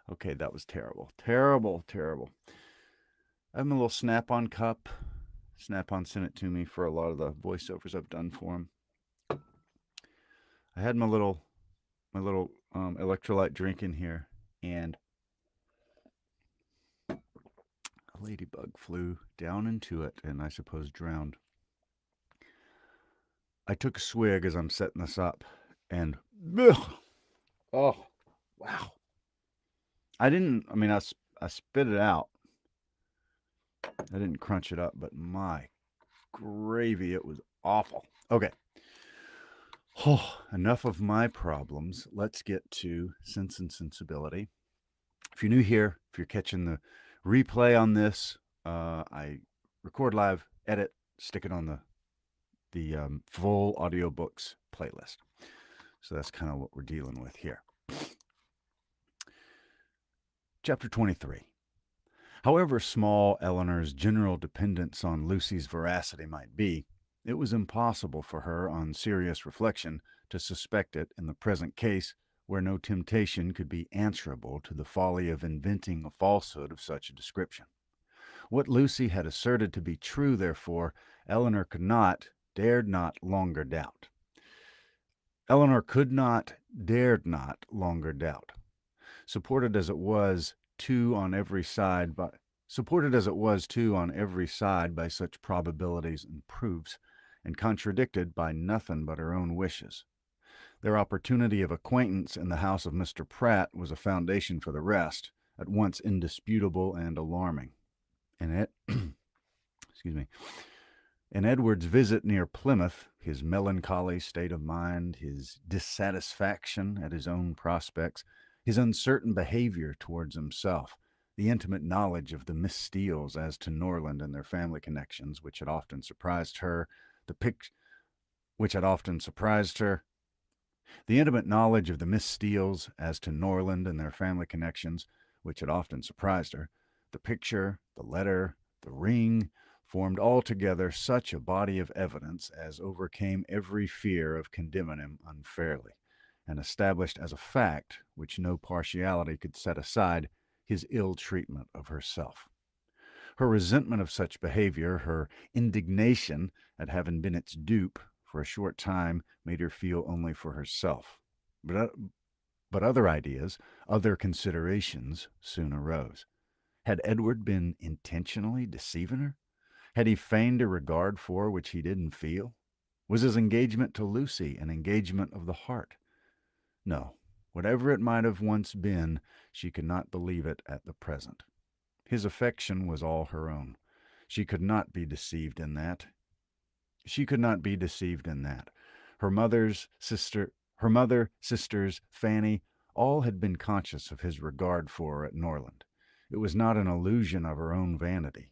Okay, that was terrible. Terrible, terrible. I have my little Snap-on cup. Snap-on sent it to me for a lot of the voiceovers I've done for him. I had my little electrolyte drink in here, and a ladybug flew down into it, and I suppose drowned. I took a swig as I'm setting this up, and ugh, oh wow! I didn't. I mean, I spit it out. I didn't crunch it up, but my gravy, it was awful. Okay. Oh, enough of my problems. Let's get to Sense and Sensibility. If you're new here, if you're catching the replay on this, I record live, edit, stick it on the full audiobooks playlist. So that's kind of what we're dealing with here. Chapter 23. However small Eleanor's general dependence on Lucy's veracity might be, it was impossible for her, on serious reflection, to suspect it in the present case, where no temptation could be answerable to the folly of inventing a falsehood of such a description. What Lucy had asserted to be true, therefore, Eleanor could not, dared not longer doubt. Eleanor could not, dared not longer doubt. Supported as it was, too, on every side by such probabilities and proofs, and contradicted by nothing but her own wishes. Their opportunity of acquaintance in the house of Mr. Pratt was a foundation for the rest, at once indisputable and alarming. And excuse me. In Edward's visit near Plymouth, his melancholy state of mind, his dissatisfaction at his own prospects, his uncertain behavior towards himself, the intimate knowledge of the Miss Steeles as to Norland and their family connections, which had often surprised her, the intimate knowledge of the Miss Steeles as to Norland and their family connections, which had often surprised her, the picture, the letter, the ring, formed altogether such a body of evidence as overcame every fear of condemning him unfairly, and established as a fact, which no partiality could set aside, his ill treatment of herself. Her resentment of such behavior, her indignation at having been its dupe, for a short time made her feel only for herself. But other ideas, other considerations soon arose. Had Edward been intentionally deceiving her? Had he feigned a regard for her which he didn't feel? Was his engagement to Lucy an engagement of the heart? No, whatever it might have once been, she could not believe it at the present. His affection was all her own. She could not be deceived in that. Her mother, sisters, Fanny, all had been conscious of his regard for her at Norland. It was not an illusion of her own vanity.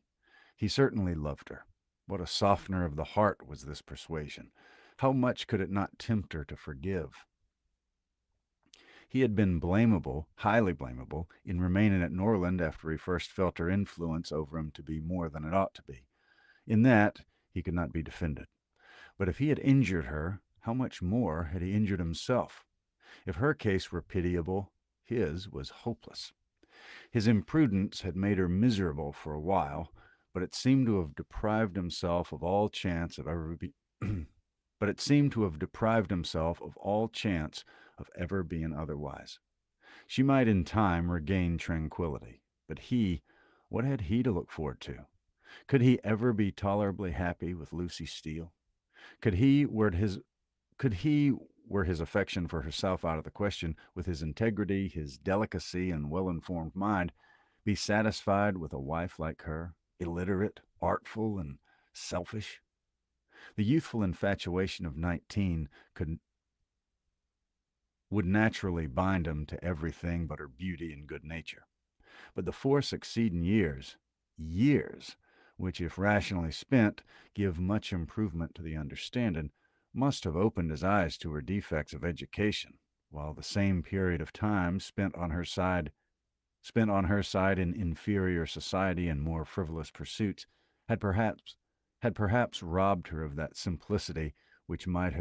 He certainly loved her. What a softener of the heart was this persuasion! How much could it not tempt her to forgive? He had been blamable, highly blamable, in remaining at Norland after he first felt her influence over him to be more than it ought to be. In that he could not be defended. But if he had injured her, how much more had he injured himself? If her case were pitiable, his was hopeless. His imprudence had made her miserable for a while, but it seemed to have deprived himself of all chance of ever being otherwise. She might in time regain tranquillity, but what had he to look forward to? Could he ever be tolerably happy with Lucy Steele? Could he, were his affection for herself out of the question, with his integrity, his delicacy, and well-informed mind, be satisfied with a wife like her, illiterate, artful, and selfish? The youthful infatuation of 19 would naturally bind him to everything but her beauty and good nature. But the 4 succeeding years, which, if rationally spent, give much improvement to the understanding, must have opened his eyes to her defects of education, while the same period of time spent on her side in inferior society and more frivolous pursuits, had perhaps robbed her of that simplicity which might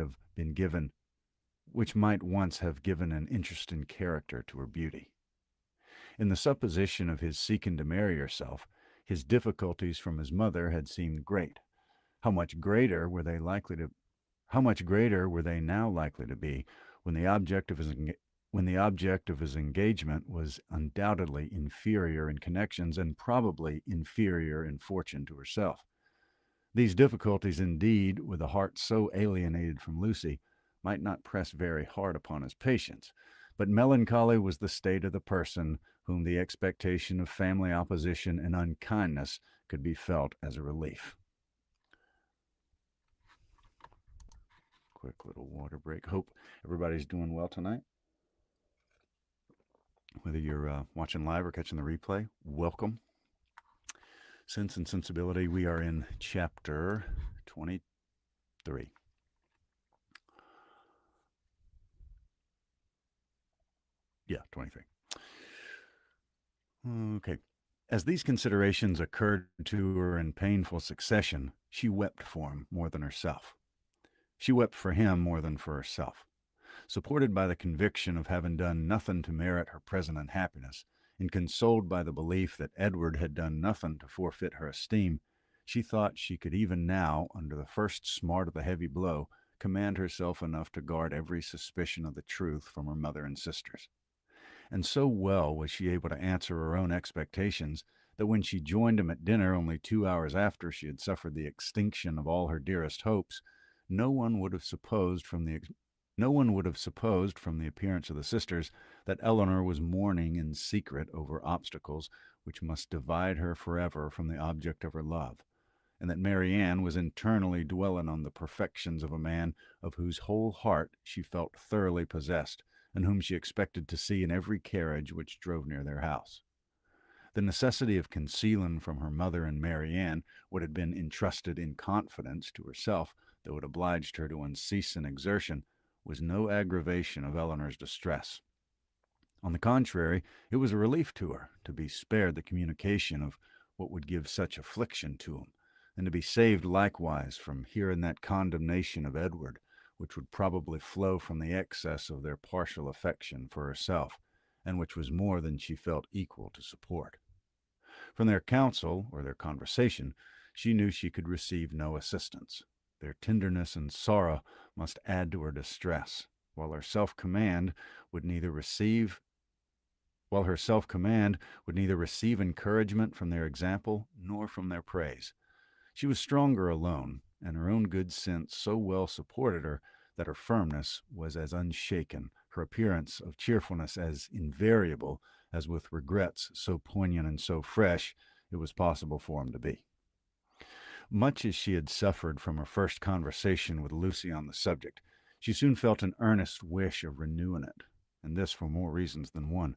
once have given an interesting character to her beauty. In the supposition of his seeking to marry herself, his difficulties from his mother had seemed great. How much greater were they likely to how much greater were they now likely to be when the object of his engagement was undoubtedly inferior in connections and probably inferior in fortune to herself. These difficulties, indeed, with a heart so alienated from Lucy, might not press very hard upon his patience, but melancholy was the state of the person whom the expectation of family opposition and unkindness could be felt as a relief. Quick little water break. Hope everybody's doing well tonight. Whether you're watching live or catching the replay, welcome. Sense and Sensibility, we are in chapter 23. Yeah, 23. Okay. As these considerations occurred to her in painful succession, she wept for him more than herself. She wept for him more than for herself. Supported by the conviction of having done nothing to merit her present unhappiness, and consoled by the belief that Edward had done nothing to forfeit her esteem, she thought she could even now, under the first smart of the heavy blow, command herself enough to guard every suspicion of the truth from her mother and sisters. And so well was she able to answer her own expectations that when she joined him at dinner only 2 hours after she had suffered the extinction of all her dearest hopes, no one would have supposed from the appearance of the sisters that Eleanor was mourning in secret over obstacles which must divide her forever from the object of her love, and that Marianne was internally dwelling on the perfections of a man of whose whole heart she felt thoroughly possessed, and whom she expected to see in every carriage which drove near their house. The necessity of concealing from her mother and Marianne what had been entrusted in confidence to herself, though it obliged her to unceasing exertion, was no aggravation of Eleanor's distress. On the contrary, it was a relief to her to be spared the communication of what would give such affliction to him, and to be saved likewise from hearing that condemnation of Edward, which would probably flow from the excess of their partial affection for herself, and which was more than she felt equal to support. From their counsel, or their conversation, she knew she could receive no assistance. Their tenderness and sorrow must add to her distress, while her self-command would neither receive encouragement from their example nor from their praise. She was stronger alone, and her own good sense so well supported her that her firmness was as unshaken, her appearance of cheerfulness as invariable, as with regrets so poignant and so fresh it was possible for him to be. Much as she had suffered from her first conversation with Lucy on the subject, she soon felt an earnest wish of renewing it, and this for more reasons than one.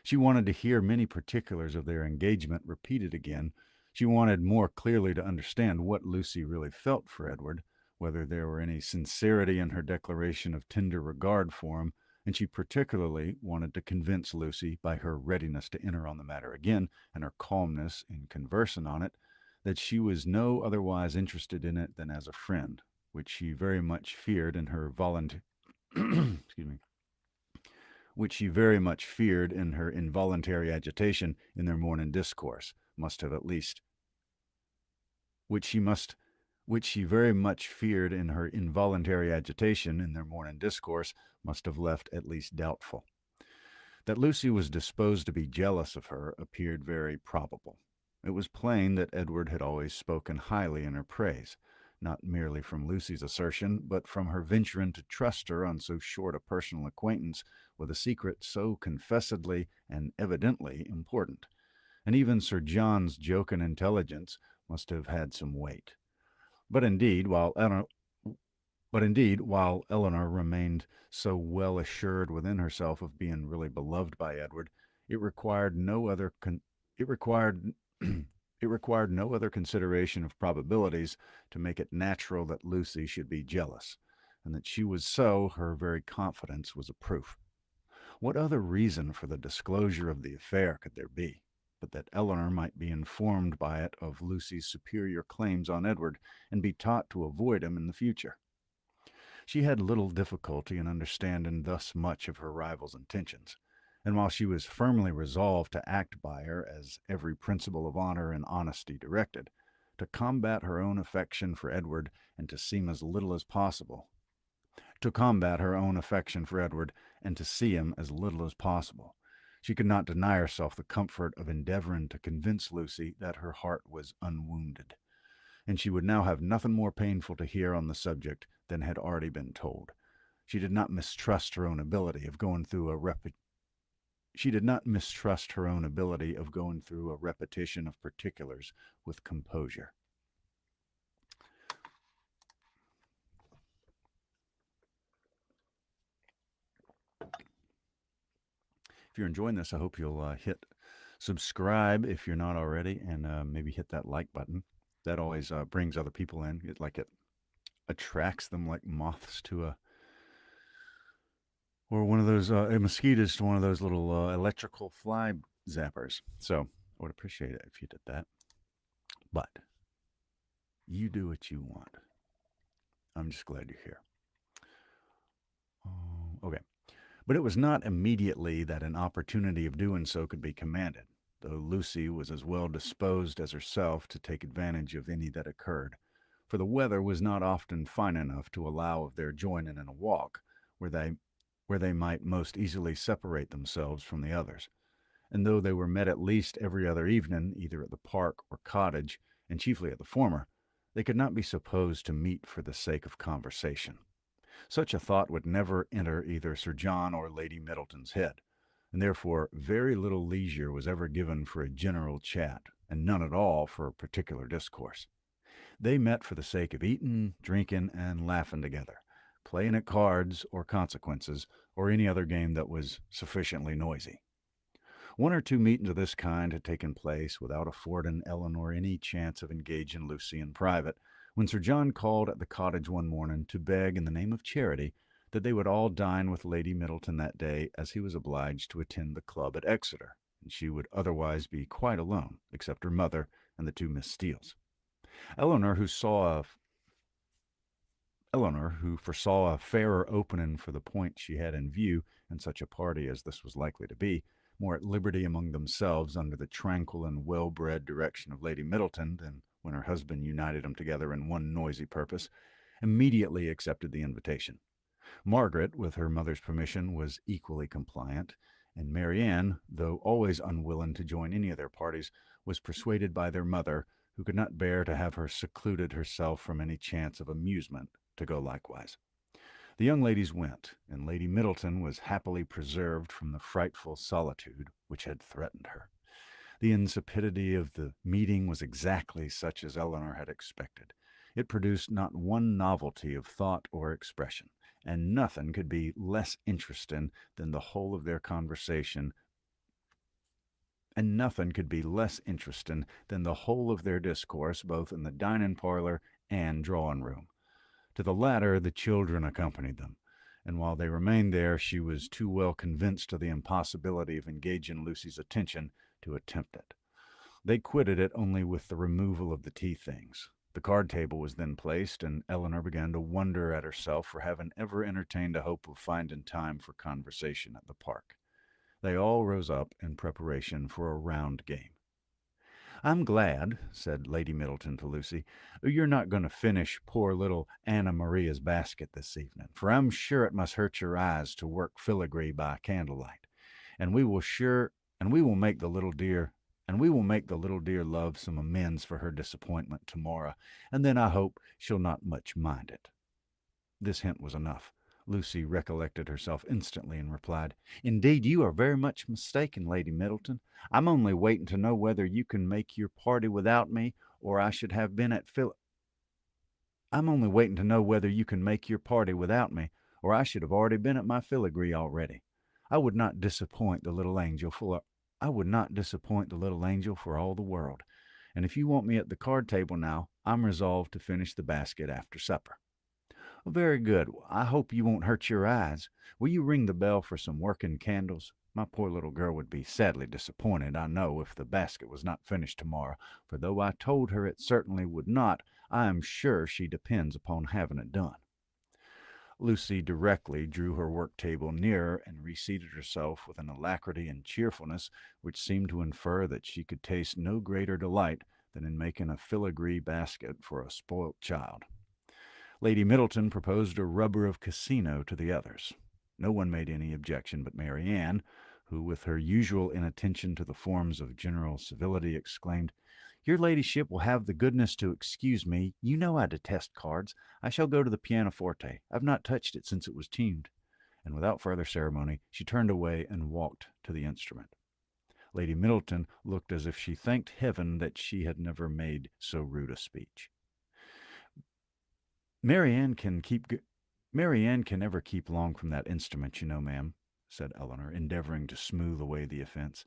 She wanted to hear many particulars of their engagement repeated again. She wanted more clearly to understand what Lucy really felt for Edward, whether there were any sincerity in her declaration of tender regard for him, and she particularly wanted to convince Lucy, by her readiness to enter on the matter again, and her calmness in conversing on it, that she was no otherwise interested in it than as a friend, which she very much feared in her involuntary agitation in their morning discourse must have at least which she very much feared in her involuntary agitation in their morning discourse must have left at least doubtful. That Lucy was disposed to be jealous of her appeared very probable. It was plain that Edward had always spoken highly in her praise, not merely from Lucy's assertion, but from her venturing to trust her on so short a personal acquaintance with a secret so confessedly and evidently important. And even Sir John's joking intelligence must have had some weight. But indeed, while Eleanor remained so well assured within herself of being really beloved by Edward, it required no other consideration of probabilities to make it natural that Lucy should be jealous, and that she was so, her very confidence was a proof. What other reason for the disclosure of the affair could there be, but that Eleanor might be informed by it of Lucy's superior claims on Edward, and be taught to avoid him in the future? She had little difficulty in understanding thus much of her rival's intentions, And while she was firmly resolved to act by her as every principle of honor and honesty directed, to combat her own affection for Edward and to seem as little as possible, to combat her own affection for Edward and to see him as little as possible. She could not deny herself the comfort of endeavoring to convince Lucy that her heart was unwounded, and she would now have nothing more painful to hear on the subject than had already been told. She did not mistrust her own ability of going through a repetition of particulars with composure. If you're enjoying this, I hope you'll hit subscribe if you're not already, and maybe hit that like button. That always brings other people in. It attracts them like moths to one of those mosquitoes to one of those little electrical fly zappers. So I would appreciate it if you did that. But you do what you want. I'm just glad you're here. Okay. But it was not immediately that an opportunity of doing so could be commanded, though Lucy was as well disposed as herself to take advantage of any that occurred, for the weather was not often fine enough to allow of their joining in a walk where they might most easily separate themselves from the others. And though they were met at least every other evening, either at the park or cottage, and chiefly at the former, they could not be supposed to meet for the sake of conversation. Such a thought would never enter either Sir John or Lady Middleton's head, and therefore very little leisure was ever given for a general chat, and none at all for a particular discourse. They met for the sake of eating, drinking, and laughing together, playing at cards or consequences, or any other game that was sufficiently noisy. One or two meetings of this kind had taken place without affording Eleanor any chance of engaging Lucy in private, when Sir John called at the cottage one morning to beg in the name of charity that they would all dine with Lady Middleton that day, as he was obliged to attend the club at Exeter, and she would otherwise be quite alone, except her mother and the two Miss Steeles. Eleanor, who foresaw a fairer opening for the point she had in view in such a party as this was likely to be, more at liberty among themselves under the tranquil and well-bred direction of Lady Middleton than when her husband united them together in one noisy purpose, immediately accepted the invitation. Margaret, with her mother's permission, was equally compliant, and Marianne, though always unwilling to join any of their parties, was persuaded by their mother, who could not bear to have her secluded herself from any chance of amusement, to go likewise. The young ladies went, and Lady Middleton was happily preserved from the frightful solitude which had threatened her. The insipidity of the meeting was exactly such as Eleanor had expected. It produced not one novelty of thought or expression, and nothing could be less interesting than the whole of their conversation, discourse, both in the dining parlor and drawing room. To the latter the children accompanied them, and while they remained there she was too well convinced of the impossibility of engaging Lucy's attention to attempt it. They quitted it only with the removal of the tea things. The card table was then placed, and Eleanor began to wonder at herself for having ever entertained a hope of finding time for conversation at the park. They all rose up in preparation for a round game. "I'm glad," said Lady Middleton to Lucy, "you're not going to finish poor little Anna Maria's basket this evening, for I'm sure it must hurt your eyes to work filigree by candlelight, and we will make the little dear love some amends for her disappointment tomorrow, and then I hope she'll not much mind it." This hint was enough. Lucy recollected herself instantly and replied, "Indeed, you are very much mistaken, Lady Middleton. I'm only waiting to know whether you can make your party without me, or I should have been at I'm only waiting to know whether you can make your party without me, or I should have already been at my filigree already. I would not disappoint the little angel for all the world. And if you want me at the card table now, I'm resolved to finish the basket after supper." "Very good. I hope you won't hurt your eyes. Will you ring the bell for some working candles? My poor little girl would be sadly disappointed, I know, if the basket was not finished tomorrow, for though I told her it certainly would not, I am sure she depends upon having it done." Lucy directly drew her work table nearer and reseated herself with an alacrity and cheerfulness which seemed to infer that she could taste no greater delight than in making a filigree basket for a spoilt child. Lady Middleton proposed a rubber of casino to the others. No one made any objection but Mary Ann, who, with her usual inattention to the forms of general civility, exclaimed, "Your ladyship will have the goodness to excuse me. You know I detest cards. I shall go to the pianoforte. I've not touched it since it was tuned." And without further ceremony, she turned away and walked to the instrument. Lady Middleton looked as if she thanked heaven that she had never made so rude a speech. Mary Ann can never keep long from that instrument, you know, ma'am," said Eleanor, endeavoring to smooth away the offense.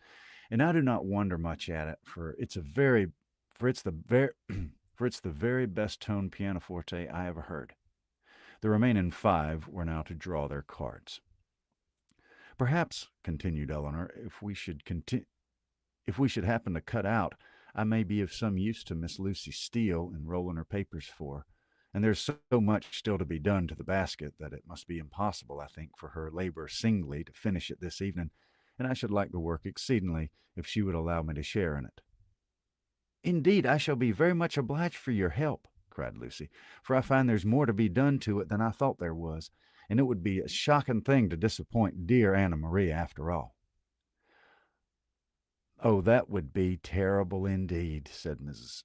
"And I do not wonder much at it, for it's the very best toned pianoforte I ever heard." The remaining 5 were now to draw their cards. "Perhaps," continued Eleanor, if we should happen to cut out, I may be of some use to Miss Lucy Steele in rolling her papers for. And there's so much still to be done to the basket that it must be impossible, I think, for her labor singly to finish it this evening, and I should like the work exceedingly if she would allow me to share in it." "Indeed, I shall be very much obliged for your help," cried Lucy, "for I find there's more to be done to it than I thought there was, and it would be a shocking thing to disappoint dear Anna Maria after all." "Oh, that would be terrible indeed," said Miss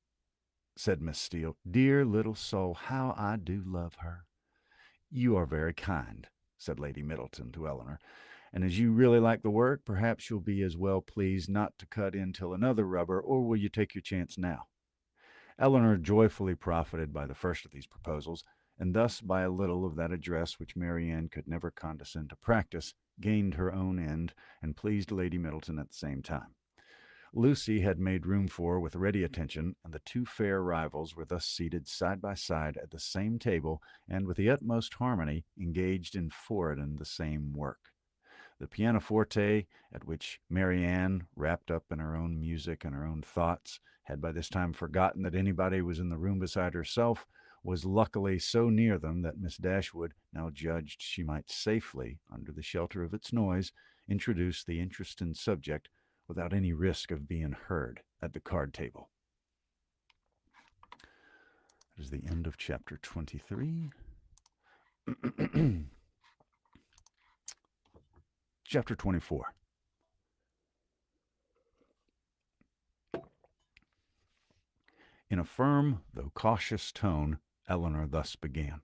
Steele. "Dear little soul, how I do love her." "You are very kind," said Lady Middleton to Eleanor, "and as you really like the work, perhaps you'll be as well pleased not to cut in till another rubber, or will you take your chance now?" Eleanor joyfully profited by the first of these proposals, and thus by a little of that address which Mary Ann could never condescend to practice, gained her own end, and pleased Lady Middleton at the same time. Lucy had made room for her with ready attention, and the 2 fair rivals were thus seated side by side at the same table, and with the utmost harmony engaged in forwarding the same work. The pianoforte, at which Mary Ann, wrapped up in her own music and her own thoughts, had by this time forgotten that anybody was in the room beside herself, was luckily so near them that Miss Dashwood now judged she might safely, under the shelter of its noise, introduce the interesting subject without any risk of being heard at the card table. That is the end of chapter 23. Chapter 24. In a firm, though cautious tone, Eleanor thus began.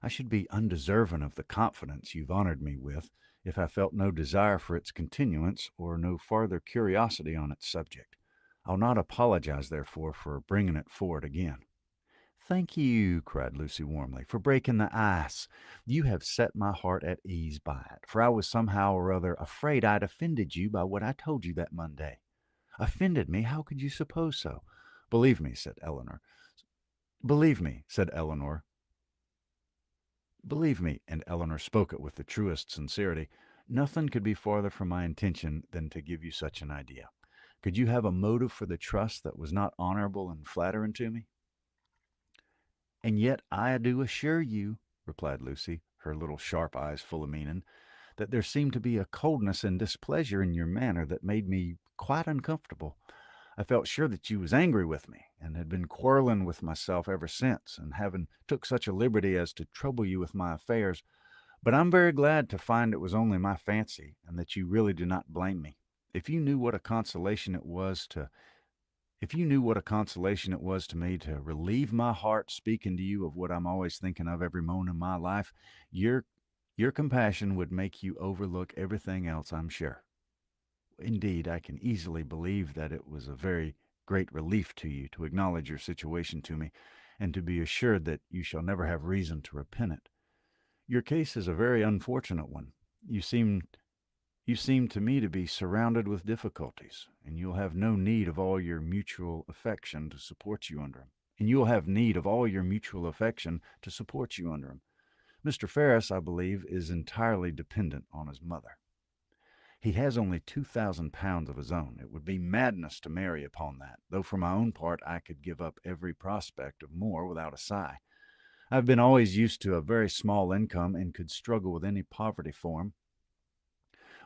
"I should be undeserving of the confidence you've honored me with if I felt no desire for its continuance or no farther curiosity on its subject. I'll not apologize, therefore, for bringing it forward again." "Thank you," cried Lucy warmly, "for breaking the ice. You have set my heart at ease by it, for I was somehow or other afraid I'd offended you by what I told you that Monday." "Offended me? How could you suppose so?" Believe me," said Eleanor. "Believe me," and Eleanor spoke it with the truest sincerity, "nothing could be farther from my intention than to give you such an idea. Could you have a motive for the trust that was not honorable and flattering to me?" "And yet I do assure you," replied Lucy, her little sharp eyes full of meaning, "that there seemed to be a coldness and displeasure in your manner that made me quite uncomfortable. I felt sure that you was angry with me, and had been quarreling with myself ever since, and having took such a liberty as to trouble you with my affairs. But I'm very glad to find it was only my fancy, and that you really do not blame me. If you knew what a consolation it was to me to relieve my heart speaking to you of what I'm always thinking of every moment of my life, your compassion would make you overlook everything else, I'm sure. Indeed, I can easily believe that it was a very great relief to you to acknowledge your situation to me, and to be assured that you shall never have reason to repent it. Your case is a very unfortunate one. You seem to me to be surrounded with difficulties, and you'll have need of all your mutual affection to support you under 'em. Mr. Ferris, I believe, is entirely dependent on his mother. He has only £2,000 of his own. It would be madness to marry upon that, though for my own part I could give up every prospect of more without a sigh. I've been always used to a very small income and could struggle with any poverty for him.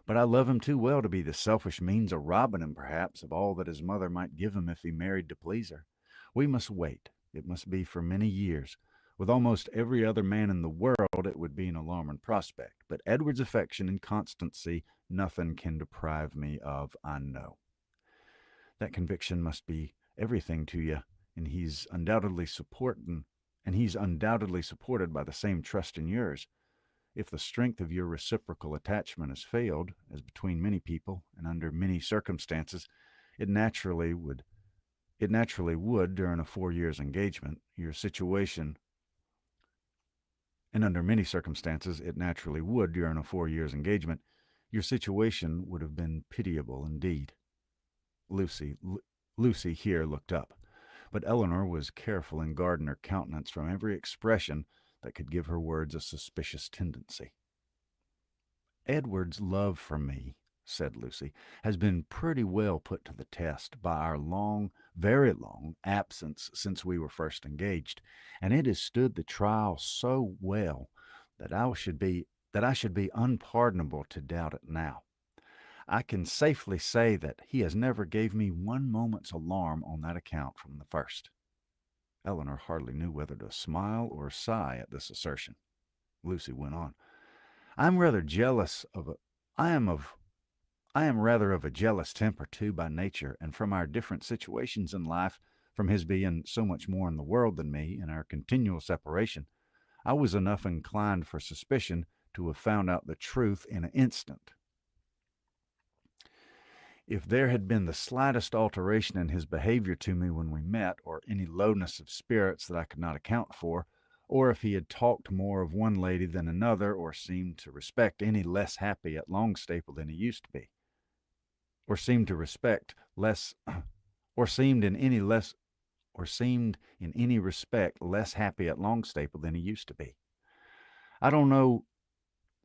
But I love him too well to be the selfish means of robbing him, perhaps, of all that his mother might give him if he married to please her. We must wait. It must be for many years. With almost every other man in the world, it would be an alarming prospect. But Edward's affection and constancy, nothing can deprive me of, I know. That conviction must be everything to you, and he's undoubtedly supported by the same trust in yours. If the strength of your reciprocal attachment has failed, as between many people and under many circumstances, it naturally would it naturally would during a 4 years engagement. Your situation and under many circumstances it naturally would during a 4 years engagement. Your situation would have been pitiable indeed. Lucy Lucy here looked up, but Eleanor was careful in guarding her countenance from every expression that could give her words a suspicious tendency. Edward's love for me, said Lucy, has been pretty well put to the test by our long, very long absence since we were first engaged, and it has stood the trial so well that I should be unpardonable to doubt it now. I can safely say that he has never gave me one moment's alarm on that account from the first. Eleanor hardly knew whether to smile or sigh at this assertion. Lucy went on. I am rather jealous of a I am of I am rather of a jealous temper too by nature, and from our different situations in life, from his being so much more in the world than me, and our continual separation, I was enough inclined for suspicion to have found out the truth in an instant. If there had been the slightest alteration in his behavior to me when we met, or any lowness of spirits that I could not account for, or if he had talked more of one lady than another, or seemed to respect any less happy at Longstaple than he used to be, or seemed to respect less, or seemed in any less, or seemed in any respect less happy at Longstaple than he used to be. I don't know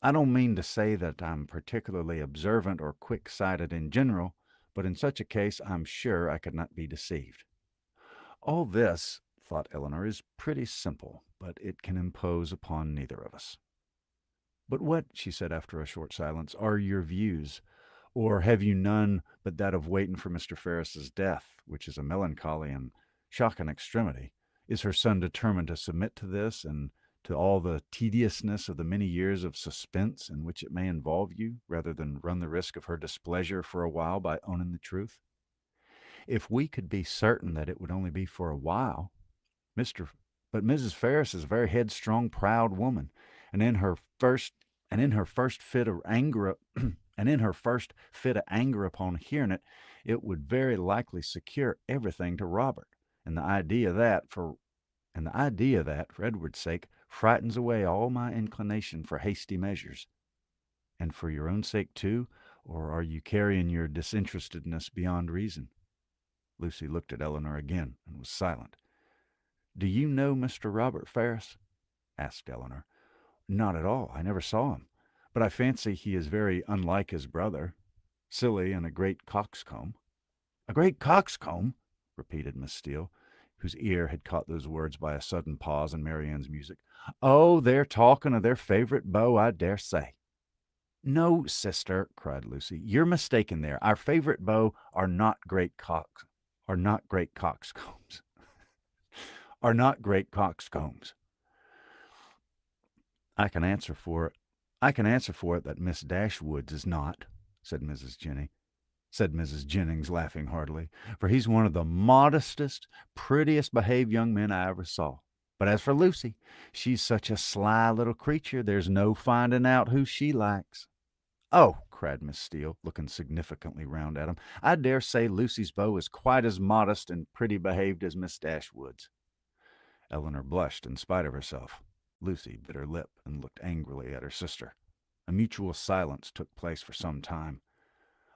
I don't mean to say that I'm particularly observant or quick-sighted in general, but in such a case I'm sure I could not be deceived. All this, thought Eleanor, is pretty simple, but it can impose upon neither of us. But what, she said after a short silence, are your views? Or have you none but that of waiting for Mr. Ferris's death, which is a melancholy and shocking extremity? Is her son determined to submit to this and to all the tediousness of the many years of suspense in which it may involve you, rather than run the risk of her displeasure for a while by owning the truth? If we could be certain that it would only be for a while, Mr. But Mrs. Ferris is a very headstrong, proud woman, and in her first fit of anger, and in her first fit of anger upon hearing it, it would very likely secure everything to Robert, and the idea that, for Edward's sake, frightens away all my inclination for hasty measures. And for your own sake, too, or are you carrying your disinterestedness beyond reason? Lucy looked at Eleanor again and was silent. Do you know Mr. Robert Ferris? Asked Eleanor. Not at all. I never saw him. But I fancy he is very unlike his brother. Silly and a great coxcomb. A great coxcomb? Repeated Miss Steele, whose ear had caught those words by a sudden pause in Marianne's music. Oh, they're talking of their favorite beau, I dare say. No, sister, cried Lucy, you're mistaken there. Our favorite beaux are not great coxcombs. Are not great coxcombs. I can answer for it that Miss Dashwood's is not, said Mrs. Jennings, laughing heartily, for he's one of the modestest, prettiest behaved young men I ever saw. But as for Lucy, she's such a sly little creature, there's no finding out who she likes. Oh, cried Miss Steele, looking significantly round at him, I dare say Lucy's beau is quite as modest and pretty behaved as Miss Dashwood's. Eleanor blushed in spite of herself. Lucy bit her lip and looked angrily at her sister. A mutual silence took place for some time.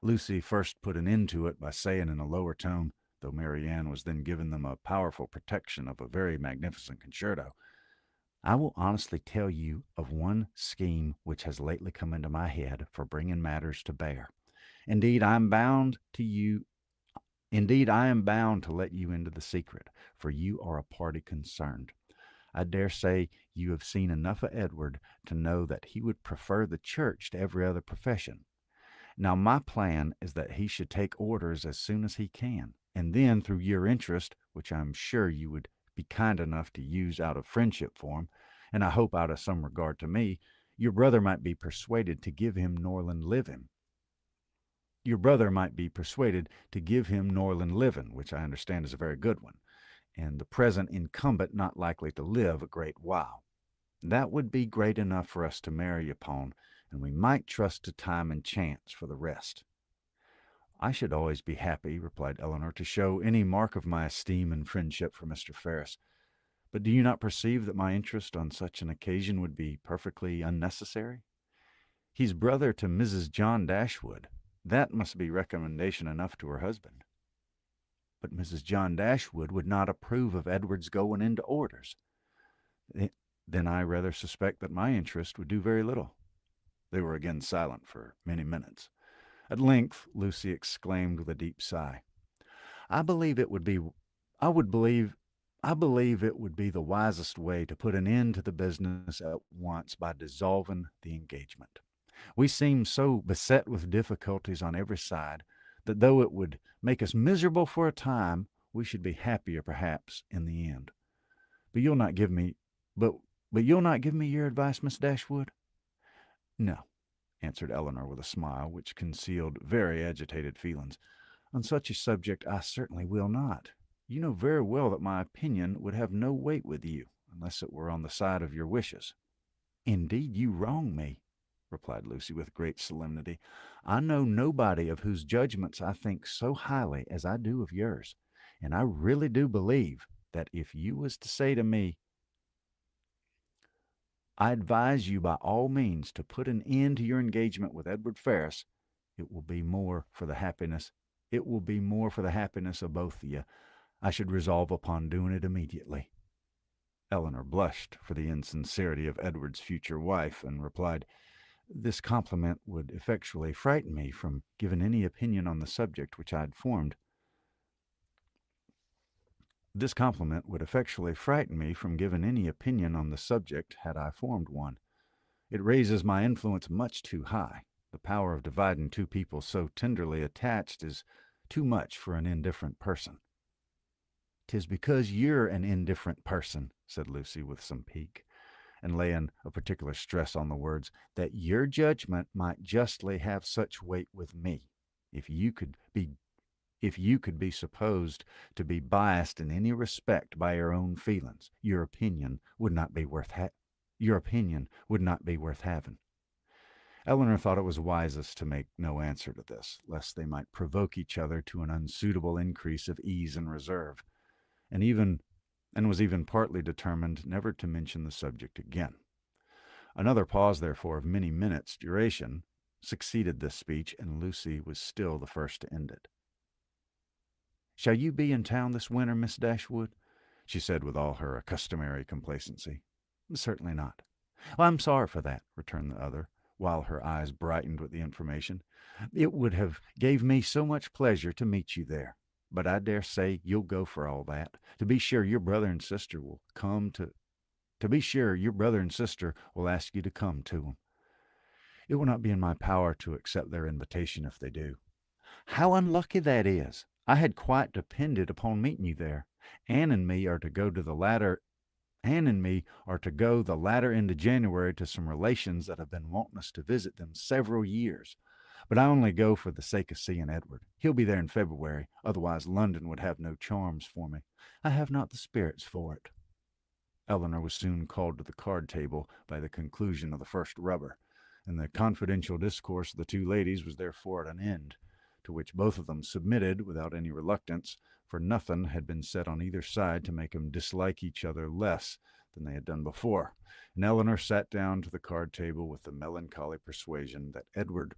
Lucy first put an end to it by saying in a lower tone, though Marianne was then giving them a powerful protection of a very magnificent concerto, I will honestly tell you of one scheme which has lately come into my head for bringing matters to bear. Indeed, I am bound to let you into the secret, for you are a party concerned. I dare say you have seen enough of Edward to know that he would prefer the church to every other profession. Now, my plan is that he should take orders as soon as he can, and then, through your interest, which I'm sure you would be kind enough to use out of friendship for him, and I hope out of some regard to me, your brother might be persuaded to give him Norland living. Your brother might be persuaded to give him Norland living, which I understand is a very good one, and the present incumbent not likely to live a great while. That would be great enough for us to marry upon, and we might trust to time and chance for the rest. I should always be happy, replied Eleanor, to show any mark of my esteem and friendship for Mr. Ferris. But do you not perceive that my interest on such an occasion would be perfectly unnecessary? He's brother to Mrs. John Dashwood. That must be recommendation enough to her husband. But Mrs. John Dashwood would not approve of Edward's going into orders. Then I rather suspect that my interest would do very little. They were again silent for many minutes. At length, Lucy exclaimed with a deep sigh, I believe it would be the wisest way to put an end to the business at once by dissolving the engagement. We seem so beset with difficulties on every side that though it would make us miserable for a time, we should be happier perhaps in the end. But you'll not give me your advice, Miss Dashwood? No, answered Eleanor with a smile which concealed very agitated feelings. On such a subject I certainly will not. You know very well that my opinion would have no weight with you, unless it were on the side of your wishes. Indeed, you wrong me, replied Lucy with great solemnity. I know nobody of whose judgments I think so highly as I do of yours, and I really do believe that if you was to say to me, I advise you by all means to put an end to your engagement with Edward Ferris, it will be more for the happiness of both of you. I should resolve upon doing it immediately. Eleanor blushed for the insincerity of Edward's future wife, and replied, This compliment would effectually frighten me from giving any opinion on the subject which I had formed. This compliment would effectually frighten me from giving any opinion on the subject had I formed one. It raises my influence much too high. The power of dividing two people so tenderly attached is too much for an indifferent person. 'Tis because you're an indifferent person, said Lucy with some pique, and laying a particular stress on the words, that your judgment might justly have such weight with me. If you could be supposed to be biased in any respect by your own feelings, your opinion would not be worth having. Eleanor thought it was wisest to make no answer to this, lest they might provoke each other to an unsuitable increase of ease and reserve, and was even partly determined never to mention the subject again. Another pause, therefore, of many minutes' duration succeeded this speech, and Lucy was still the first to end it. Shall you be in town this winter, Miss Dashwood? She said with all her customary complacency. Certainly not. Well, I'm sorry for that, returned the other, while her eyes brightened with the information. It would have gave me so much pleasure to meet you there. But I dare say you'll go for all that. To be sure, your brother and sister will ask you to come to them. It will not be in my power to accept their invitation if they do. How unlucky that is! I had quite depended upon meeting you there. Anne and me are to go the latter end of January to some relations that have been wanting us to visit them several years. But I only go for the sake of seeing Edward. He'll be there in February, otherwise London would have no charms for me. I have not the spirits for it. Eleanor was soon called to the card table by the conclusion of the first rubber, and the confidential discourse of the two ladies was therefore at an end, to which both of them submitted without any reluctance, for nothing had been said on either side to make them dislike each other less than they had done before, and Eleanor sat down to the card table with the melancholy persuasion that Edward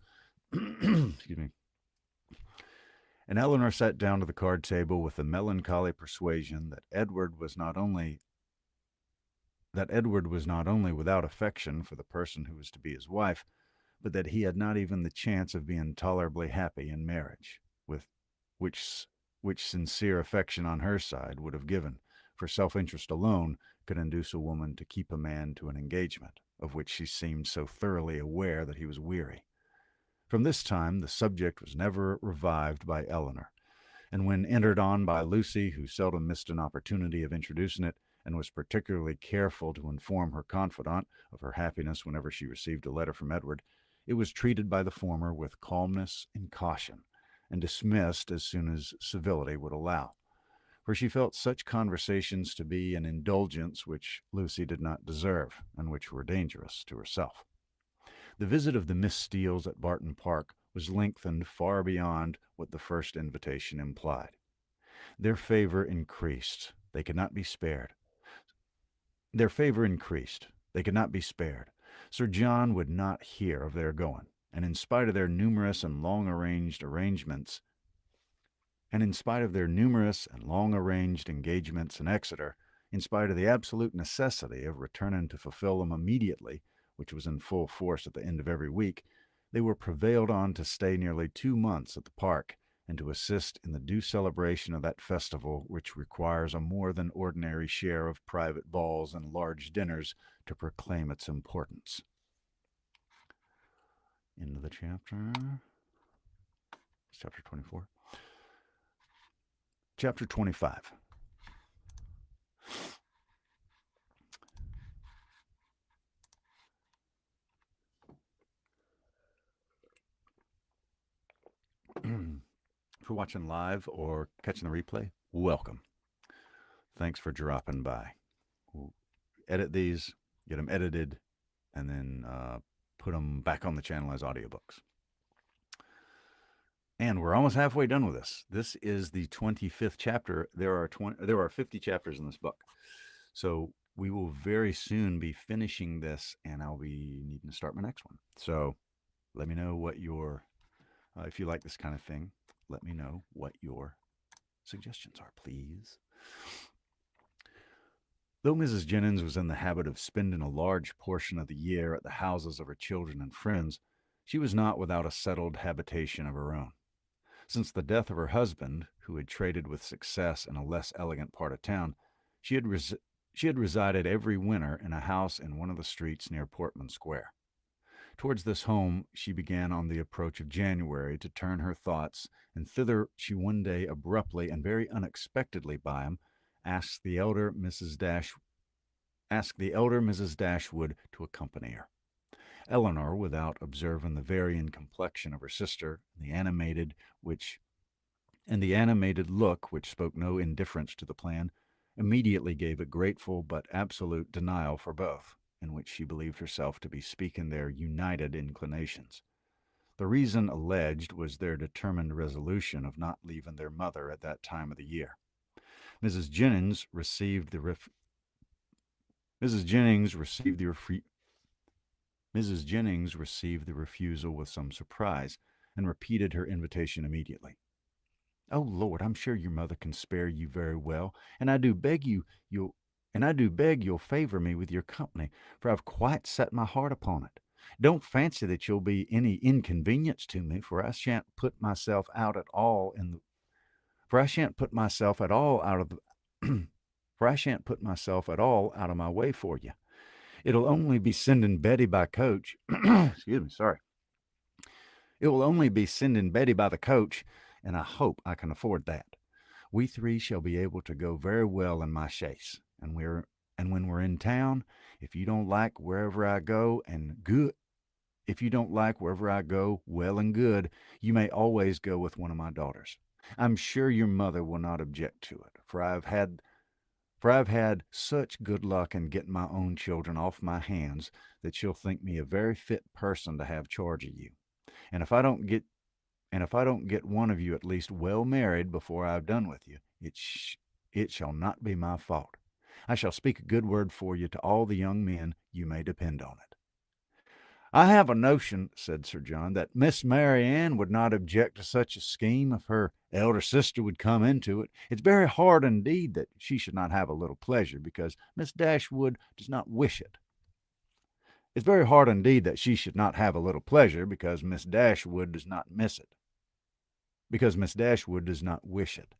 was not only without affection for the person who was to be his wife, but that he had not even the chance of being tolerably happy in marriage, with which sincere affection on her side would have given, for self-interest alone could induce a woman to keep a man to an engagement, of which she seemed so thoroughly aware that he was weary. From this time, the subject was never revived by Eleanor, and when entered on by Lucy, who seldom missed an opportunity of introducing it, and was particularly careful to inform her confidant of her happiness whenever she received a letter from Edward, it was treated by the former with calmness and caution, and dismissed as soon as civility would allow, for she felt such conversations to be an indulgence which Lucy did not deserve, and which were dangerous to herself. The visit of the Miss Steeles at Barton Park was lengthened far beyond what the first invitation implied. Their favor increased. They could not be spared. Sir John would not hear of their going, and in spite of their numerous and long-arranged engagements in Exeter, in spite of the absolute necessity of returning to fulfill them immediately, which was in full force at the end of every week, they were prevailed on to stay nearly 2 months at the park, and to assist in the due celebration of that festival which requires a more than ordinary share of private balls and large dinners to proclaim its importance. End of the chapter. It's chapter 24. Chapter 25. If you're watching live or catching the replay, welcome. Thanks for dropping by. We'll edit these, get them edited, and then put them back on the channel as audiobooks. And we're almost halfway done with this. This is the 25th chapter. There are 50 chapters in this book. So we will very soon be finishing this, and I'll be needing to start my next one. So let me know what your, if you like this kind of thing, let me know what your suggestions are, please. Though Mrs. Jennings was in the habit of spending a large portion of the year at the houses of her children and friends, she was not without a settled habitation of her own. Since the death of her husband, who had traded with success in a less elegant part of town, she had resided every winter in a house in one of the streets near Portman Square. Towards this home she began on the approach of January to turn her thoughts, and thither she one day abruptly and very unexpectedly by him asked the elder Mrs. Dashwood to accompany her. Eleanor, without observing the varying complexion of her sister, and the animated look which spoke no indifference to the plan, immediately gave a grateful but absolute denial for both, in which she believed herself to be speaking their united inclinations. The reason alleged was their determined resolution of not leaving their mother at that time of the year. Mrs. Jennings received the refusal with some surprise, and repeated her invitation immediately. "Oh, Lord, I'm sure your mother can spare you very well, and I do beg you'll favor me with your company, for I've quite set my heart upon it. Don't fancy that you'll be any inconvenience to me, for I shan't put myself out at all out of my way for you. It'll only be sending Betty by coach. Excuse me, sorry. It will only be sending Betty by the coach, and I hope I can afford that. We three shall be able to go very well in my chaise, and when we're in town, if you don't like wherever I go, well and good, you may always go with one of my daughters. I'm sure your mother will not object to it, for I've had such good luck in getting my own children off my hands that she'll think me a very fit person to have charge of you. And if I don't get one of you at least well married before I've done with you, it shall not be my fault. I shall speak a good word for you to all the young men. You may depend on it." "I have a notion," said Sir John, "that Miss Mary Ann would not object to such a scheme if her elder sister would come into it. It's very hard indeed that she should not have a little pleasure because Miss Dashwood does not wish it. It's very hard indeed that she should not have a little pleasure because Miss Dashwood does not wish it.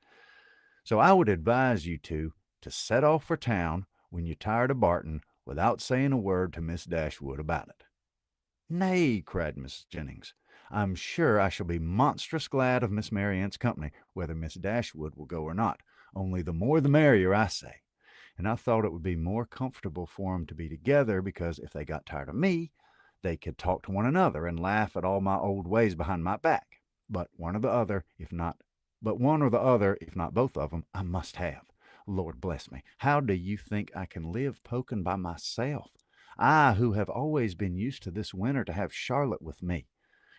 So I would advise you to to set off for town when you're tired of Barton without saying a word to Miss Dashwood about it." "Nay," cried Mrs. Jennings, "I'm sure I shall be monstrous glad of Miss Marianne's company, whether Miss Dashwood will go or not. Only the more the merrier, I say. And I thought it would be more comfortable for 'em to be together, because if they got tired of me, they could talk to one another and laugh at all my old ways behind my back. But one or the other, if not both of 'em, I must have. Lord bless me, how do you think I can live poking by myself? I, who have always been used to this winter to have Charlotte with me.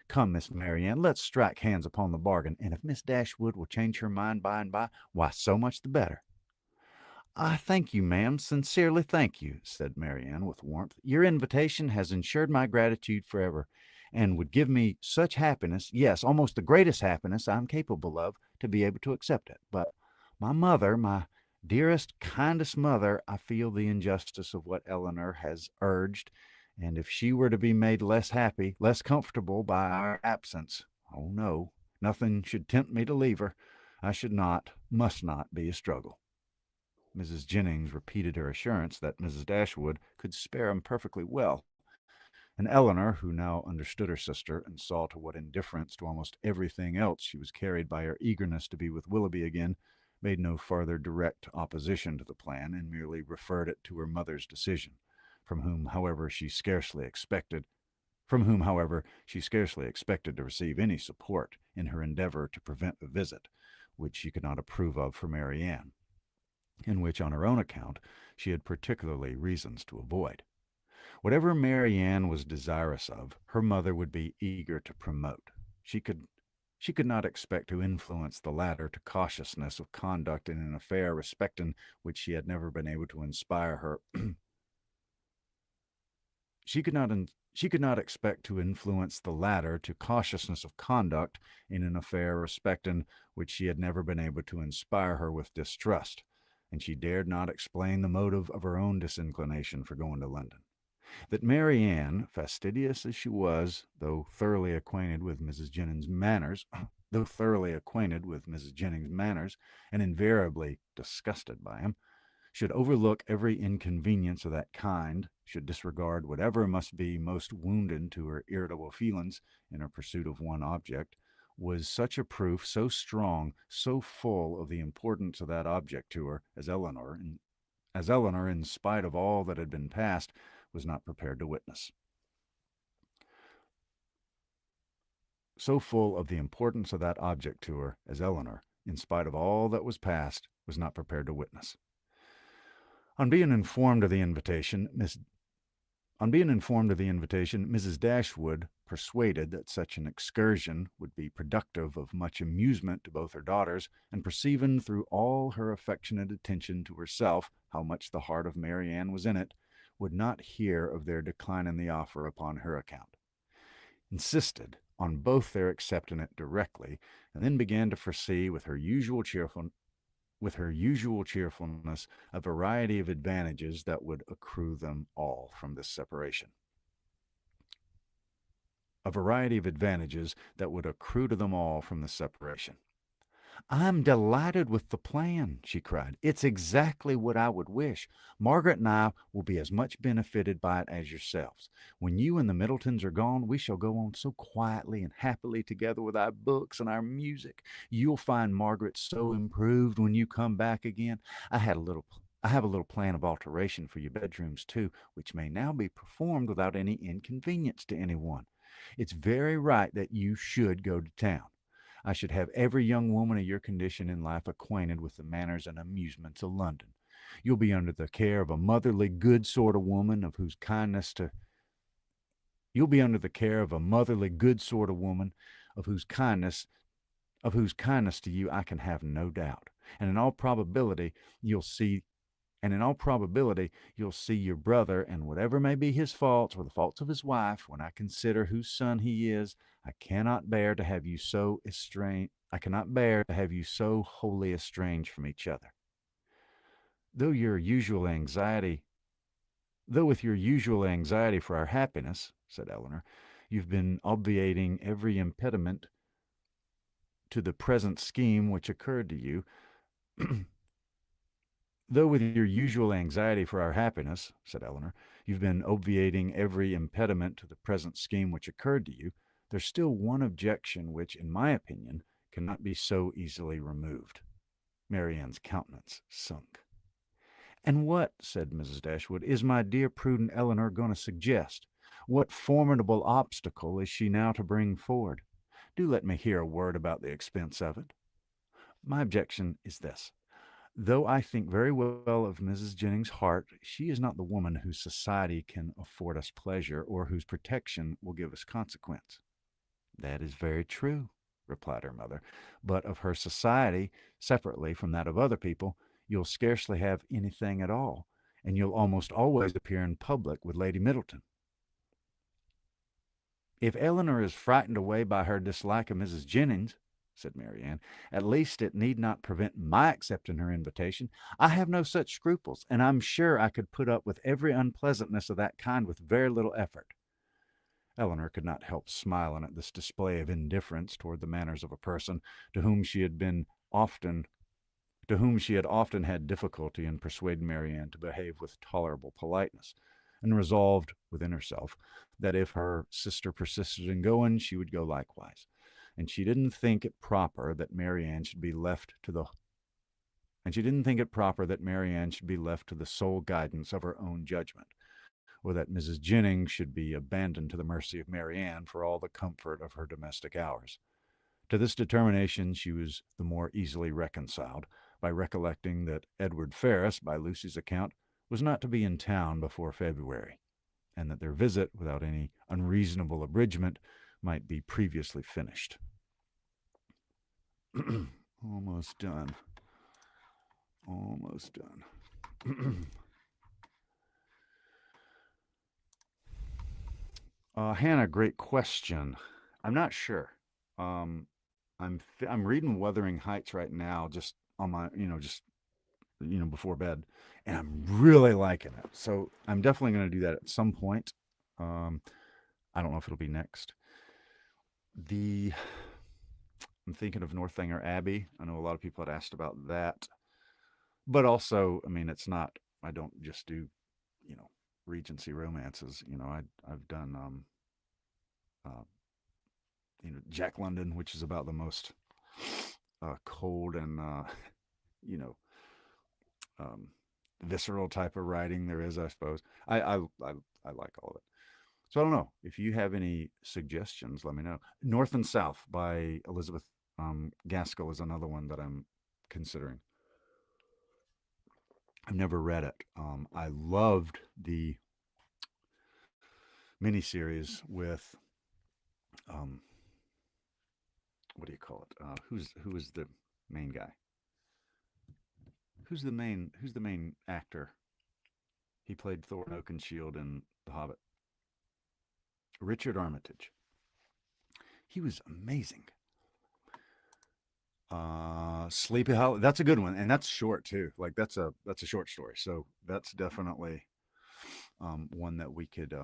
Come, Miss Marianne, let's strike hands upon the bargain, and if Miss Dashwood will change her mind by and by, why, so much the better." "I thank you, ma'am, sincerely thank you," said Marianne with warmth. "Your invitation has ensured my gratitude forever, and would give me such happiness, yes, almost the greatest happiness I am capable of, to be able to accept it. But my mother, my dearest, kindest mother, I feel the injustice of what Eleanor has urged, and if she were to be made less happy, less comfortable by our absence, oh no, nothing should tempt me to leave her. I should not, must not be a struggle." Mrs. Jennings repeated her assurance that Mrs. Dashwood could spare him perfectly well, and Eleanor, who now understood her sister and saw to what indifference to almost everything else she was carried by her eagerness to be with Willoughby again, made no farther direct opposition to the plan, and merely referred it to her mother's decision, from whom, however, she scarcely expected to receive any support in her endeavour to prevent a visit, which she could not approve of for Marianne, and which, on her own account, she had particularly reasons to avoid. Whatever Marianne was desirous of, her mother would be eager to promote. She could not expect to influence the latter to cautiousness of conduct in an affair respecting which she had never been able to inspire her. She could not expect to influence the latter to cautiousness of conduct in an affair respecting which she had never been able to inspire her with distrust, and she dared not explain the motive of her own disinclination for going to London. That Marianne, fastidious as she was, though thoroughly acquainted with Mrs. Jennings's manners, and invariably disgusted by him, should overlook every inconvenience of that kind, should disregard whatever must be most wounding to her irritable feelings in her pursuit of one object, was such a proof, so strong, so full of the importance of that object to her, as Eleanor, in spite of all that had been past, was not prepared to witness. So full of the importance of that object to her, as Eleanor, in spite of all that was past, was not prepared to witness. On being informed of the invitation, Mrs. Dashwood, persuaded that such an excursion would be productive of much amusement to both her daughters, and perceiving through all her affectionate attention to herself how much the heart of Marianne was in it, would not hear of their declining the offer upon her account, insisted on both their accepting it directly, and then began to foresee with her usual cheerfulness a variety of advantages that would accrue them all from this separation. "I'm delighted with the plan," she cried. "It's exactly what I would wish. Margaret and I will be as much benefited by it as yourselves. When you and the Middletons are gone, we shall go on so quietly and happily together with our books and our music. You'll find Margaret so improved when you come back again. I have a little plan of alteration for your bedrooms, too, which may now be performed without any inconvenience to anyone. It's very right that you should go to town. I should have every young woman of your condition in life acquainted with the manners and amusements of London. You'll be under the care of a motherly, good sort of woman of whose kindness to you I can have no doubt. And in all probability, you'll see your brother, and whatever may be his faults or the faults of his wife, when I consider whose son he is, I cannot bear to have you so wholly estranged from each other. Though with your usual anxiety for our happiness," said Eleanor, "you've been obviating every impediment to the present scheme which occurred to you, Though with your usual anxiety for our happiness, said Eleanor, you've been obviating every impediment to the present scheme which occurred to you, there's still one objection which, in my opinion, cannot be so easily removed. Marianne's countenance sunk. And what, said Mrs. Dashwood, is my dear prudent Eleanor going to suggest? What formidable obstacle is she now to bring forward? Do let me hear a word about the expense of it. My objection is this. Though I think very well of Mrs. Jennings' heart, she is not the woman whose society can afford us pleasure or whose protection will give us consequence. That is very true, replied her mother. But of her society, separately from that of other people, you'll scarcely have anything at all, and you'll almost always appear in public with Lady Middleton. If Eleanor is frightened away by her dislike of Mrs. Jennings, said Marianne, at least it need not prevent my accepting her invitation. I have no such scruples, and I'm sure I could put up with every unpleasantness of that kind with very little effort. Eleanor could not help smiling at this display of indifference toward the manners of a person to whom she had often had difficulty in persuading Marianne to behave with tolerable politeness, and resolved within herself that if her sister persisted in going, she would go likewise. And she didn't think it proper that Marianne should be left to the sole guidance of her own judgment, or that Mrs. Jennings should be abandoned to the mercy of Marianne for all the comfort of her domestic hours. To this determination she was the more easily reconciled by recollecting that Edward Ferrars, by Lucy's account, was not to be in town before February, and that their visit, without any unreasonable abridgment, might be previously finished. Almost done. Hannah, great question. I'm not sure. Um, I'm reading Wuthering Heights right now, just on my before bed, and I'm really liking it. So I'm definitely going to do that at some point. Um, I don't know if it'll be next. The I'm thinking of Northanger Abbey. I know a lot of people had asked about that, but also, I mean, it's not. I don't just do, you know, Regency romances. I've done uh, Jack London, which is about the most cold and you know um, visceral type of writing there is, I suppose. I like all of it. So I don't know if you have any suggestions. Let me know. North and South by Elizabeth Gaskell is another one that I'm considering. I've never read it. I loved the miniseries with um, what do you call it? Who is the main guy? Who's the main actor? He played Thorin Oakenshield in The Hobbit. Richard Armitage. He was amazing. Sleepy Hollow. That's a good one, and that's short too. Like that's a short story. So that's definitely one that we could.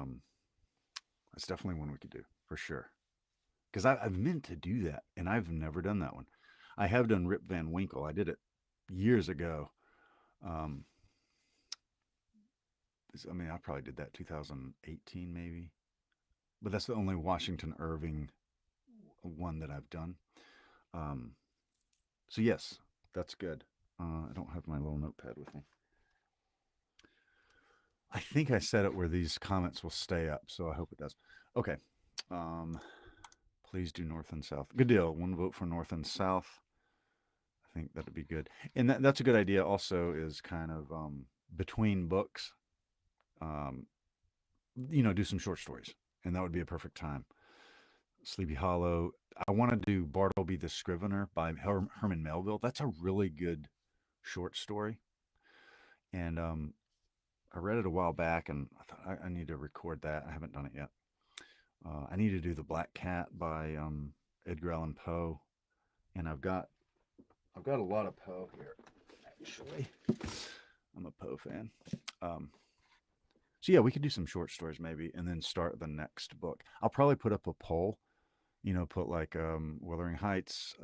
That's definitely one we could do for sure. Because I've meant to do that, and I've never done that one. I have done Rip Van Winkle. I did it years ago. Um, I mean, I probably did that 2018 maybe, but that's the only Washington Irving one that I've done. Um, so yes, that's good. I don't have my little notepad with me. I think I set it where these comments will stay up, so I hope it does. Okay. Um, please do North and South. Good deal. One vote for North and South. I think that'd be good. And that's a good idea also is kind of between books, um, do some short stories. And that would be a perfect time. Sleepy Hollow. I want to do Bartleby the Scrivener by Herman Melville. That's a really good short story. And I read it a while back and I thought I need to record that. I haven't done it yet. I need to do The Black Cat by Edgar Allan Poe. And I've got a lot of Poe here, actually. I'm a Poe fan. Um, so yeah, we could do some short stories maybe, and then start the next book. I'll probably put up a poll. Put like Wuthering Heights,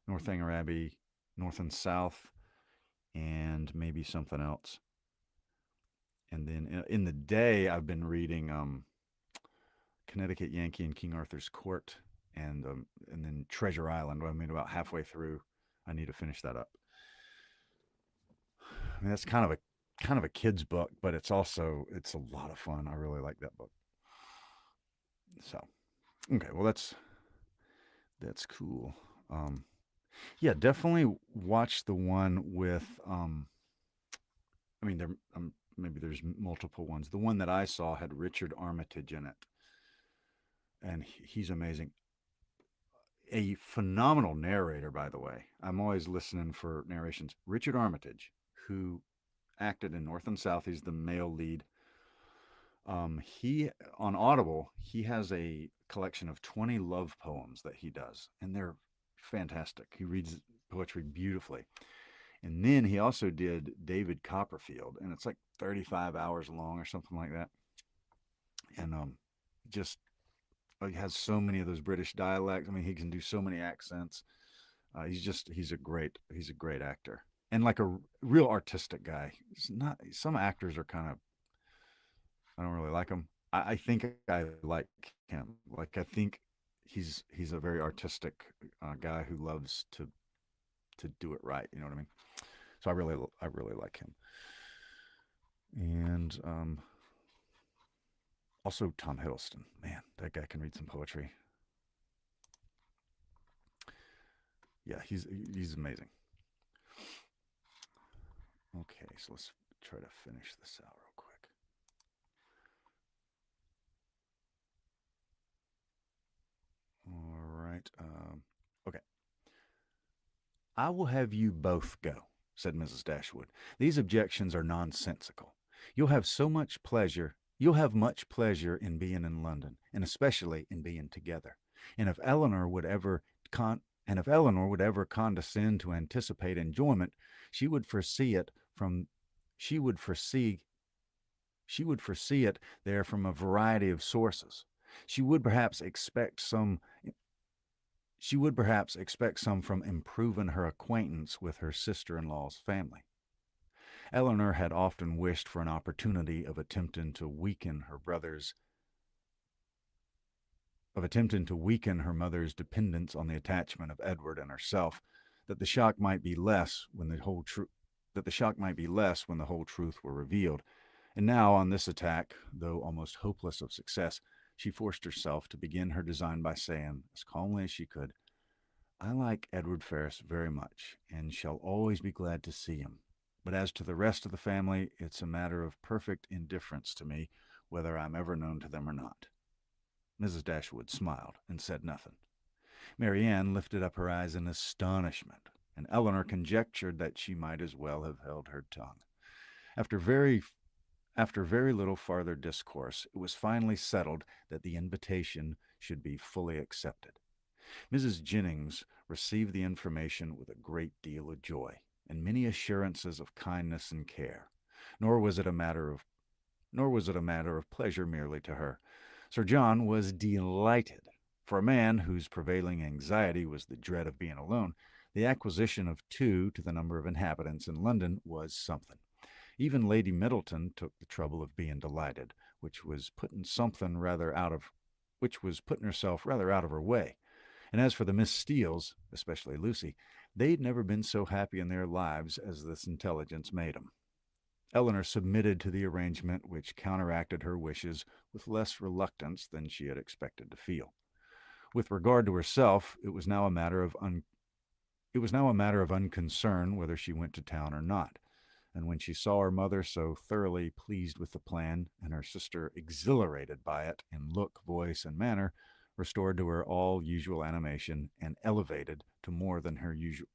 Northanger Abbey, North and South, and maybe something else. And then in the day, I've been reading Connecticut Yankee and King Arthur's Court, and then Treasure Island. I mean, about halfway through, I need to finish that up. I mean, that's kind of a kid's book, but it's a lot of fun. I really like that book. So okay, well that's cool. Um, yeah, definitely watch the one with. I mean, maybe there's multiple ones. The one that I saw had Richard Armitage in it, and he's amazing. A phenomenal narrator, by the way. I'm always listening for narrations. Richard Armitage, who acted in North and South, he's the male lead. He on Audible, he has a collection of 20 love poems that he does, and they're fantastic. He reads poetry beautifully. And then he also did David Copperfield, and it's like 35 hours long or something like that. And just he has so many of those British dialects. I mean, he can do so many accents. He's a great actor, and like a real artistic guy. It's not some actors are kind of I don't really like him. I think I like him. Like I think he's a very artistic guy who loves to do it right. You know what I mean? So I really like him. And also Tom Hiddleston. Man, that guy can read some poetry. Yeah, he's amazing. Okay, so let's try to finish this out real quick. All right. Okay. I will have you both go, said Mrs. Dashwood. These objections are nonsensical. You'll have much pleasure in being in London, and especially in being together. And if Eleanor would ever and if Eleanor would ever condescend to anticipate enjoyment, she would foresee it from she would foresee she would foresee it there from a variety of sources. She would perhaps expect some she would perhaps expect some from improving her acquaintance with her sister-in-law's family. Eleanor had often wished for an opportunity of attempting to weaken her mother's dependence on the attachment of Edward and herself, that the shock might be less when the whole truth were revealed. And now, on this attack, though almost hopeless of success, she forced herself to begin her design by saying, as calmly as she could, I like Edward Ferrars very much, and shall always be glad to see him. But as to the rest of the family, it's a matter of perfect indifference to me whether I'm ever known to them or not. Mrs. Dashwood smiled and said nothing. Marianne lifted up her eyes in astonishment, and Eleanor conjectured that she might as well have held her tongue. After very After very little farther discourse, it was finally settled that the invitation should be fully accepted. Mrs. Jennings received the information with a great deal of joy, and many assurances of kindness and care. Nor was it a matter of pleasure merely to her. Sir John was delighted. For a man whose prevailing anxiety was the dread of being alone, the acquisition of two to the number of inhabitants in London was something. Even Lady Middleton took the trouble of being delighted, which was putting herself rather out of her way. And as for the Miss Steeles, especially Lucy, they'd never been so happy in their lives as this intelligence made 'em. Eleanor submitted to the arrangement, which counteracted her wishes with less reluctance than she had expected to feel. With regard to herself, it was now a matter of unconcern whether she went to town or not. And when she saw her mother so thoroughly pleased with the plan, and her sister exhilarated by it in look, voice, and manner, restored to her all usual animation and elevated to more than her usual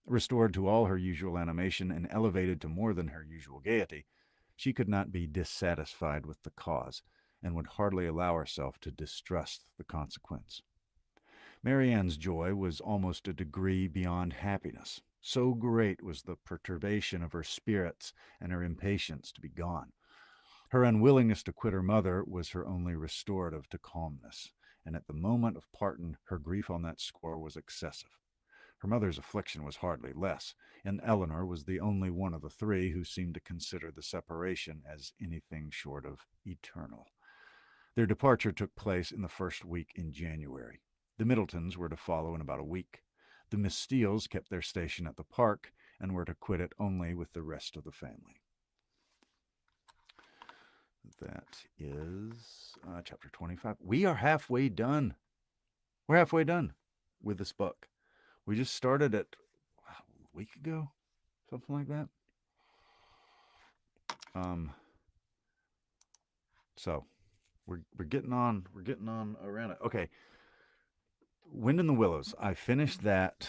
restored to all her usual animation and elevated to more than her usual gaiety, she could not be dissatisfied with the cause, and would hardly allow herself to distrust the consequence. Marianne's joy was almost a degree beyond happiness. So great was the perturbation of her spirits and her impatience to be gone. Her unwillingness to quit her mother was her only restorative to calmness, and at the moment of parting her grief on that score was excessive. Her mother's affliction was hardly less, and Eleanor was the only one of the three who seemed to consider the separation as anything short of eternal. Their departure took place in the first week in January. The Middletons were to follow in about a week. The Miss Steeles kept their station at the park and were to quit it only with the rest of the family. That is chapter 25. We are halfway done. We're halfway done with this book. We just started it a week ago, something like that. So we're getting on around it. Okay, Wind in the Willows. I finished that.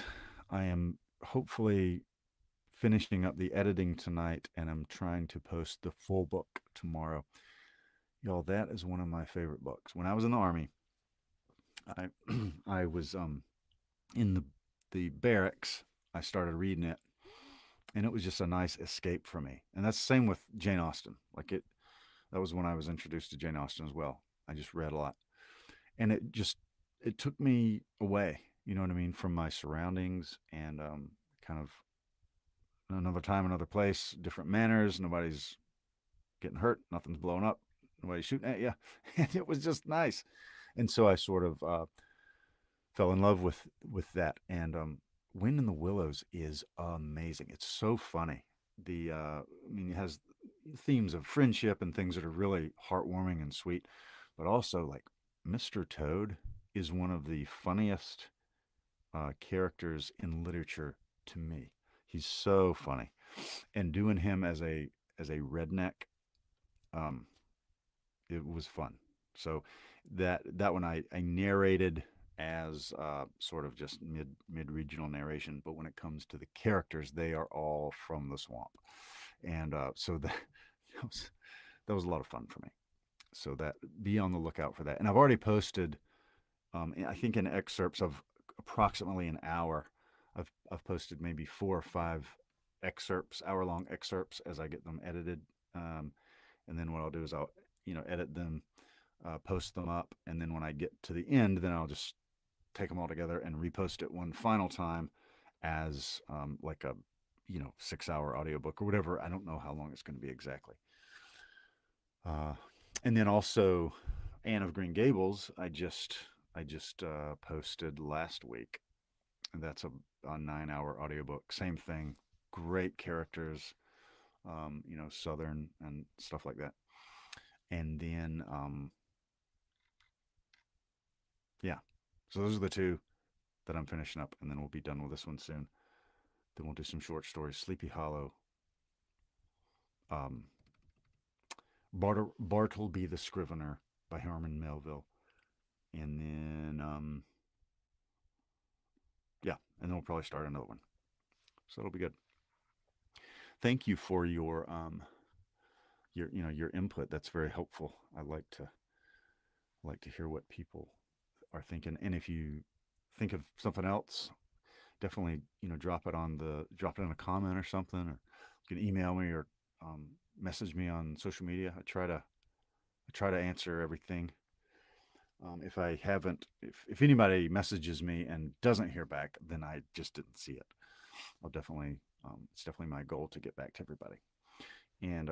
I am hopefully finishing up the editing tonight, and I'm trying to post the full book tomorrow. Y'all, that is one of my favorite books. When I was in the Army, I I was in the barracks. I started reading it, and it was just a nice escape for me. And that's the same with Jane Austen. Like it, that was when I was introduced to Jane Austen as well. I just read a lot, and it took me away. You know what I mean, from my surroundings and kind of another time, another place, different manners. Nobody's getting hurt. Nothing's blowing up. Nobody's shooting at you, and it was just nice. And so I sort of fell in love with that. And Wind in the Willows is amazing. It's so funny. I mean, it has themes of friendship and things that are really heartwarming and sweet, but also like Mr. Toad is one of the funniest characters in literature to me. He's so funny, and doing him as a redneck, um, it was fun. So that one I narrated as sort of just mid regional narration, but when it comes to the characters, they are all from the swamp, and so that was that was a lot of fun for me. So that be on the lookout for that. And I've already posted, I think in excerpts of approximately an hour, I've posted maybe 4 or 5 excerpts, hour long excerpts as I get them edited. And then what I'll do is I'll edit them, post them up, and then when I get to the end, then I'll just take them all together and repost it one final time as like a 6-hour audiobook or whatever. I don't know how long it's going to be exactly. And then also Anne of Green Gables, I just posted last week. And that's a 9-hour audiobook. Same thing. Great characters, Southern and stuff like that. And then, yeah. So those are the two that I'm finishing up, and then we'll be done with this one soon. Then we'll do some short stories. Sleepy Hollow, um, Bartleby the Scrivener by Herman Melville, and then yeah, and then we'll probably start another one. So it'll be good. Thank you for your input. That's very helpful. I like to hear what people are thinking, and if you think of something else, definitely drop it in a comment or something, or you can email me or message me on social media. I try to answer everything. If I haven't, if anybody messages me and doesn't hear back, then I just didn't see it. I'll definitely, it's definitely my goal to get back to everybody. And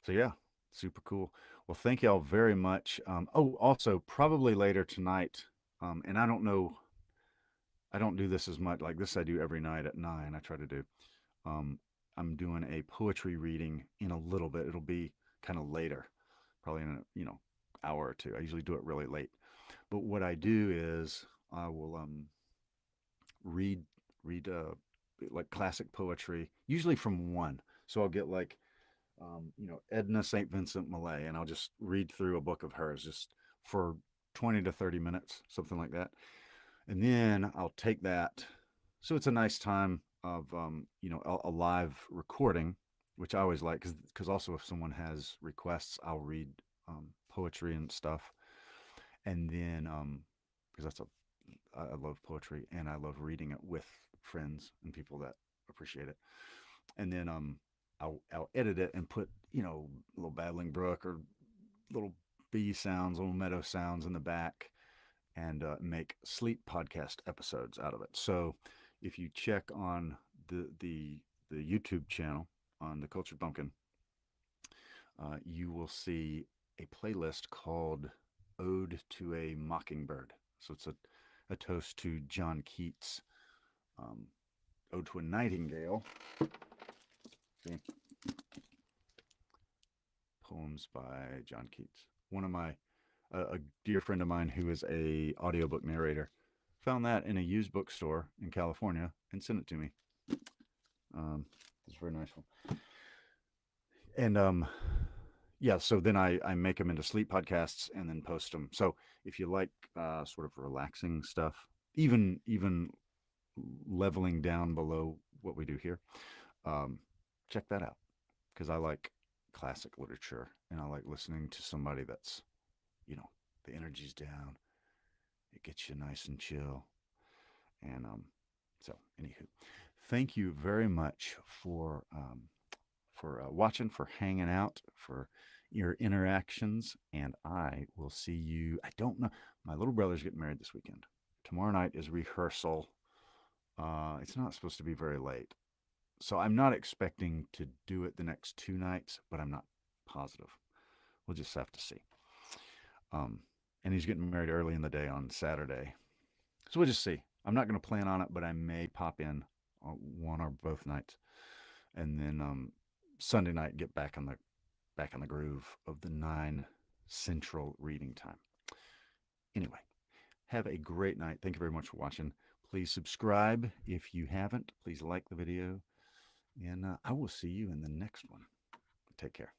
so yeah, super cool. Well, thank y'all very much. Oh, also probably later tonight, and I don't know, I don't do this as much like this. I do every night at 9. I try to do. Um, I'm doing a poetry reading in a little bit. It'll be kind of later, probably in a hour or two. I usually do it really late. But what I do is I will read read like classic poetry, usually from one. So I'll get like Edna St. Vincent Millay, and I'll just read through a book of hers just for 20 to 30 minutes, something like that. And then I'll take that. So it's a nice time of a live recording, which I always like because also if someone has requests, I'll read poetry and stuff, and then because I love poetry and I love reading it with friends and people that appreciate it, and then I'll edit it and put a little babbling brook or little bee sounds, little meadow sounds in the back, and make sleep podcast episodes out of it. So if you check on the YouTube channel on the Cultured Bumpkin, you will see a playlist called "Ode to a Mockingbird." So it's a toast to John Keats' um, "Ode to a Nightingale." See? Poems by John Keats. One of my a dear friend of mine who is a audiobook narrator found that in a used bookstore in California and sent it to me. It's a very nice one. And yeah, so then I make them into sleep podcasts and then post them. So if you like sort of relaxing stuff, even leveling down below what we do here, check that out, because I like classic literature and I like listening to somebody that's, the energy's down. It gets you nice and chill. And so, anywho, thank you very much for watching, for hanging out, for your interactions, and I will see you. I don't know. My little brother's getting married this weekend. Tomorrow night is rehearsal. It's not supposed to be very late, so I'm not expecting to do it the next 2 nights, but I'm not positive. We'll just have to see. And he's getting married early in the day on Saturday, so we'll just see. I'm not going to plan on it, but I may pop in on one or both nights, and then Sunday night get back in the groove of the 9 Central reading time. Anyway, have a great night. Thank you very much for watching. Please subscribe if you haven't. Please like the video, and I will see you in the next one. Take care.